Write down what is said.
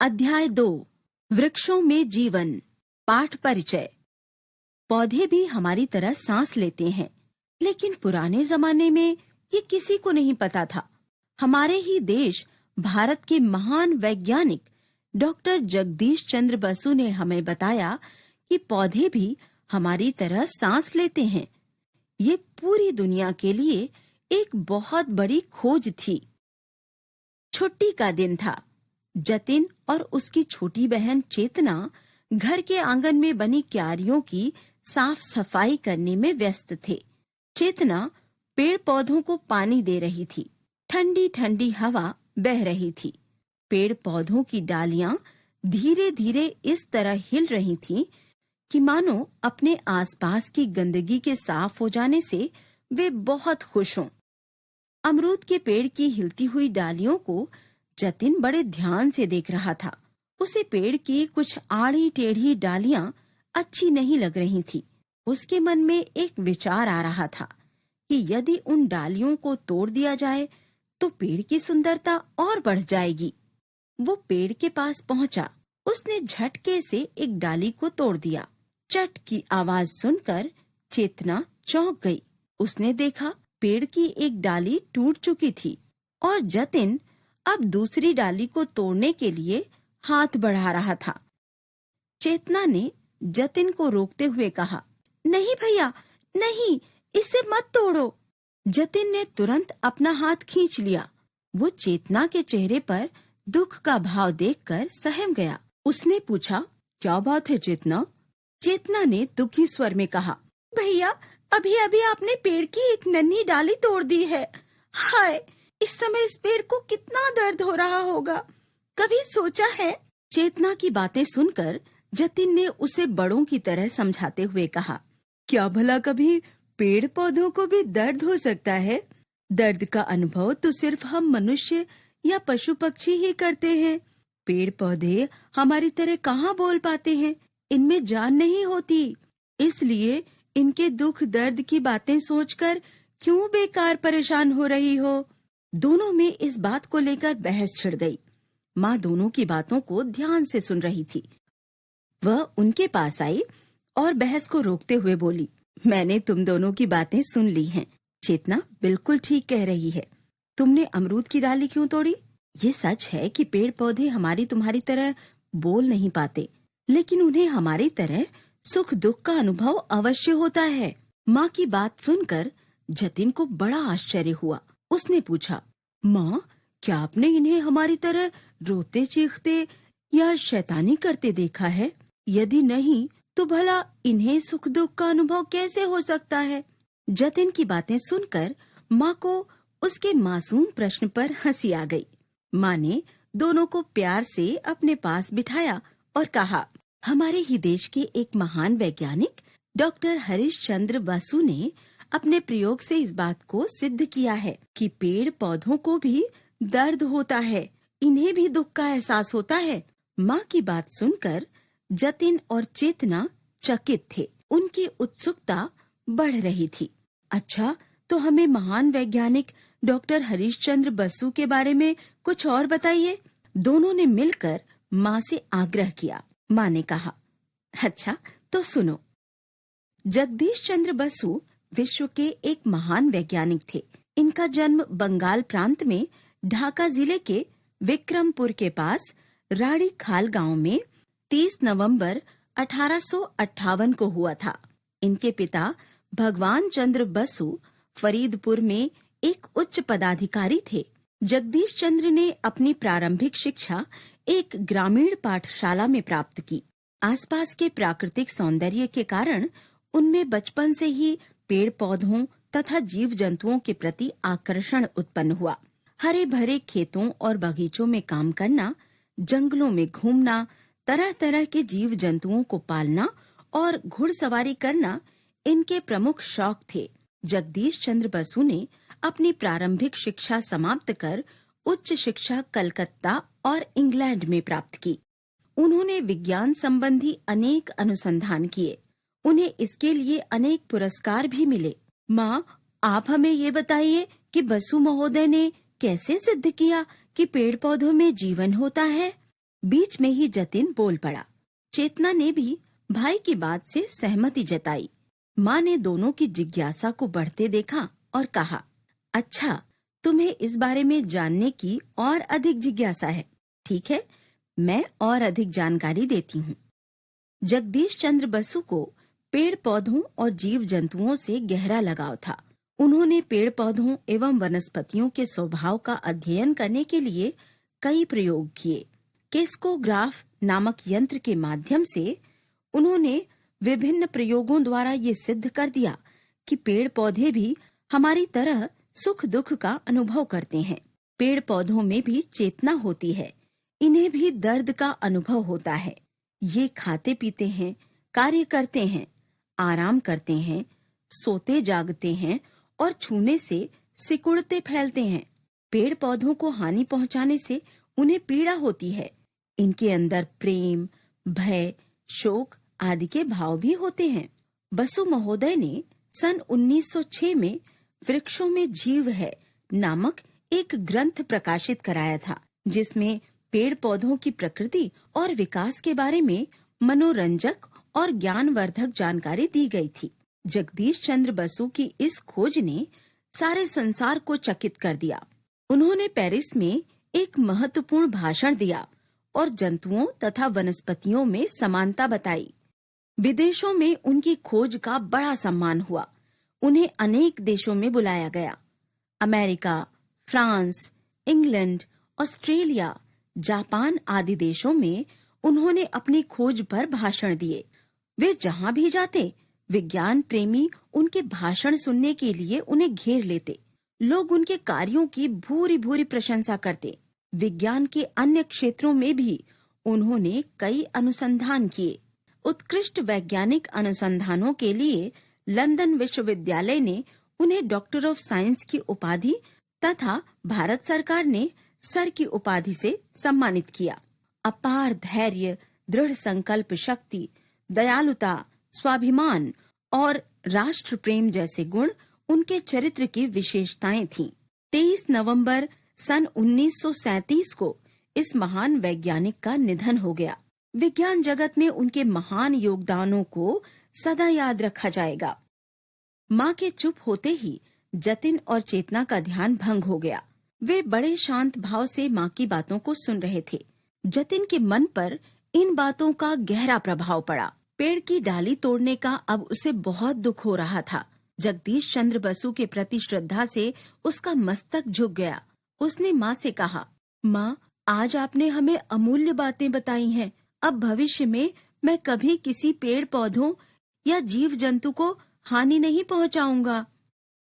अध्याय 2 वृक्षों में जीवन। पाठ परिचय। पौधे भी हमारी तरह सांस लेते हैं, लेकिन पुराने जमाने में ये किसी को नहीं पता था। हमारे ही देश भारत के महान वैज्ञानिक डॉक्टर जगदीश चंद्र बसु ने हमें बताया कि पौधे भी हमारी तरह सांस लेते हैं। ये पूरी दुनिया के लिए एक बहुत बड़ी खोज थी। छुट्टी का दिन था। जतिन और उसकी छोटी बहन चेतना घर के आंगन में बनी क्यारियों की साफ सफाई करने में व्यस्त थे। चेतना पेड़ पौधों को पानी दे रही थी। ठंडी ठंडी हवा बह रही थी। पेड़ पौधों की डालियां धीरे धीरे इस तरह हिल रही थीं कि मानो अपने आसपास की गंदगी के साफ हो जाने से वे बहुत खुश हों। अमरूद के पेड़ की हिलती हुई डालियों को जतिन बड़े ध्यान से देख रहा था। उसे पेड़ की कुछ आड़ी टेढ़ी डालियां अच्छी नहीं लग रही थी। उसके मन में एक विचार आ रहा था कि यदि उन डालियों को तोड़ दिया जाए तो पेड़ की सुंदरता और बढ़ जाएगी। वो पेड़ के पास पहुंचा। उसने झटके से एक डाली को तोड़ दिया। चट की आवाज सुनकर चेतना चौंक गई। उसने देखा पेड़ की एक डाली टूट चुकी थी और जतिन अब दूसरी डाली को तोड़ने के लिए हाथ बढ़ा रहा था। चेतना ने जतिन को रोकते हुए कहा, नहीं भैया, नहीं, इसे मत तोड़ो। जतिन ने तुरंत अपना हाथ खींच लिया। वो चेतना के चेहरे पर दुख का भाव देखकर सहम गया। उसने पूछा, क्या बात है चेतना? चेतना ने दुखी स्वर में कहा, भैया, अभी अभी आपने पेड़ की एक नन्ही डाली तोड़ दी है। हाय, इस समय इस पेड़ को कितना दर्द हो रहा होगा, कभी सोचा है? चेतना की बातें सुनकर जतिन ने उसे बड़ों की तरह समझाते हुए कहा, क्या भला कभी पेड़ पौधों को भी दर्द हो सकता है? दर्द का अनुभव तो सिर्फ हम मनुष्य या पशु पक्षी ही करते हैं। पेड़ पौधे हमारी तरह कहाँ बोल पाते हैं? इनमें जान नहीं होती। इसलिए इनके दुख दर्द की बातें सोचकर क्यों बेकार परेशान हो रही हो? दोनों में इस बात को लेकर बहस छिड़ गई। माँ दोनों की बातों को ध्यान से सुन रही थी। वह उनके पास आई और बहस को रोकते हुए बोली, मैंने तुम दोनों की बातें सुन ली हैं। चेतना बिल्कुल ठीक कह रही है। तुमने अमरूद की डाली क्यों तोड़ी? ये सच है कि पेड़ पौधे हमारी तुम्हारी तरह बोल नहीं पाते, लेकिन उन्हें हमारी तरह सुख दुख का अनुभव अवश्य होता है। माँ की बात सुनकर जतिन को बड़ा आश्चर्य हुआ। उसने पूछा, माँ, क्या आपने इन्हें हमारी तरह रोते चीखते या शैतानी करते देखा है? यदि नहीं तो भला इन्हें सुख दुख का अनुभव कैसे हो सकता है? जतिन की बातें सुनकर माँ को उसके मासूम प्रश्न पर हंसी आ गई। माँ ने दोनों को प्यार से अपने पास बिठाया और कहा, हमारे ही देश के एक महान वैज्ञानिक डॉक्टर हरीश चंद्र बसु ने अपने प्रयोग से इस बात को सिद्ध किया है कि पेड़ पौधों को भी दर्द होता है, इन्हें भी दुख का एहसास होता है। माँ की बात सुनकर जतिन और चेतना चकित थे। उनकी उत्सुकता बढ़ रही थी। अच्छा, तो हमें महान वैज्ञानिक डॉक्टर हरीश चंद्र बसु के बारे में कुछ और बताइए। दोनों ने मिलकर माँ से आग्रह किया। माँ ने कहा, अच्छा तो सुनो। जगदीश चंद्र बसु विश्व के एक महान वैज्ञानिक थे। इनका जन्म बंगाल प्रांत में ढाका जिले के विक्रमपुर के पास राड़ी खाल गांव में 30 नवंबर 1858 को हुआ था। इनके पिता भगवान चंद्र बसु फरीदपुर में एक उच्च पदाधिकारी थे। जगदीश चंद्र ने अपनी प्रारंभिक शिक्षा एक ग्रामीण पाठशाला में प्राप्त की। आसपास के प्राकृतिक सौंदर्य के कारण उनमें बचपन से ही पेड़ पौधों तथा जीव जंतुओं के प्रति आकर्षण उत्पन्न हुआ। हरे भरे खेतों और बगीचों में काम करना, जंगलों में घूमना, तरह तरह के जीव जंतुओं को पालना और घुड़सवारी करना इनके प्रमुख शौक थे। जगदीश चंद्र बसु ने अपनी प्रारंभिक शिक्षा समाप्त कर उच्च शिक्षा कलकत्ता और इंग्लैंड में प्राप्त की। उन्होंने विज्ञान संबंधी अनेक अनुसंधान किए। उन्हें इसके लिए अनेक पुरस्कार भी मिले। माँ, आप हमें ये बताइए कि बसु महोदय ने कैसे सिद्ध किया कि पेड़ पौधों में जीवन होता है? बीच में ही जतिन बोल पड़ा। चेतना ने भी भाई की बात से सहमति जताई। माँ ने दोनों की जिज्ञासा को बढ़ते देखा और कहा, अच्छा, तुम्हें इस बारे में जानने की और अधिक जिज्ञासा है। ठीक है, मैं और अधिक जानकारी देती हूँ। जगदीश चंद्र बसु को पेड़ पौधों और जीव जंतुओं से गहरा लगाव था। उन्होंने पेड़ पौधों एवं वनस्पतियों के स्वभाव का अध्ययन करने के लिए कई प्रयोग किए। किस्कोग्राफ नामक यंत्र के माध्यम से उन्होंने विभिन्न प्रयोगों द्वारा ये सिद्ध कर दिया कि पेड़ पौधे भी हमारी तरह सुख दुख का अनुभव करते हैं। पेड़ पौधों में भी चेतना होती है, इन्हें भी दर्द का अनुभव होता है। ये खाते पीते हैं, कार्य करते हैं, आराम करते हैं, सोते जागते हैं और छूने से सिकुड़ते फैलते हैं। पेड़ पौधों को हानि पहुंचाने से उन्हें पीड़ा होती है। इनके अंदर प्रेम, भय, शोक आदि के भाव भी होते हैं। बसु महोदय ने सन 1906 में वृक्षों में जीव है नामक एक ग्रंथ प्रकाशित कराया था, जिसमें पेड़ पौधों की प्रकृति और विकास के बारे में मनोरंजक और ज्ञानवर्धक जानकारी दी गई थी। जगदीश चंद्र बसु की इस खोज ने सारे संसार को चकित कर दिया। उन्होंने पेरिस में एक महत्वपूर्ण भाषण दिया और जंतुओं तथा वनस्पतियों में समानता बताई। विदेशों में उनकी खोज का बड़ा सम्मान हुआ। उन्हें अनेक देशों में बुलाया गया। America, France, England, Australia, Japan आदि देशों में उन्होंने अपनी खोज पर भाषण दिए। वे जहां भी जाते, विज्ञान प्रेमी उनके भाषण सुनने के लिए उन्हें घेर लेते। लोग उनके कार्यों की भूरी भूरी प्रशंसा करते। विज्ञान के अन्य क्षेत्रों में भी उन्होंने कई अनुसंधान किए। उत्कृष्ट वैज्ञानिक अनुसंधानों के लिए लंदन विश्वविद्यालय ने उन्हें डॉक्टर ऑफ साइंस की उपाधि तथा भारत सरकार ने सर की उपाधि से सम्मानित किया। अपार धैर्य, दृढ़ संकल्प शक्ति, दयालुता, स्वाभिमान और राष्ट्र प्रेम जैसे गुण उनके चरित्र की विशेषताएं थीं। 23 नवंबर सन 1937 को इस महान वैज्ञानिक का निधन हो गया। विज्ञान जगत में उनके महान योगदानों को सदा याद रखा जाएगा। माँ के चुप होते ही जतिन और चेतना का ध्यान भंग हो गया। वे बड़े शांत भाव से माँ की बातों को सुन रहे थे। जतिन के मन पर इन बातों का गहरा प्रभाव पड़ा। पेड़ की डाली तोड़ने का अब उसे बहुत दुख हो रहा था। जगदीश चंद्र बसु के प्रति श्रद्धा से उसका मस्तक झुक गया। उसने माँ से कहा, माँ, आज आपने हमें अमूल्य बातें बताई हैं। अब भविष्य में मैं कभी किसी पेड़ पौधों या जीव जंतु को हानि नहीं पहुँचाऊंगा।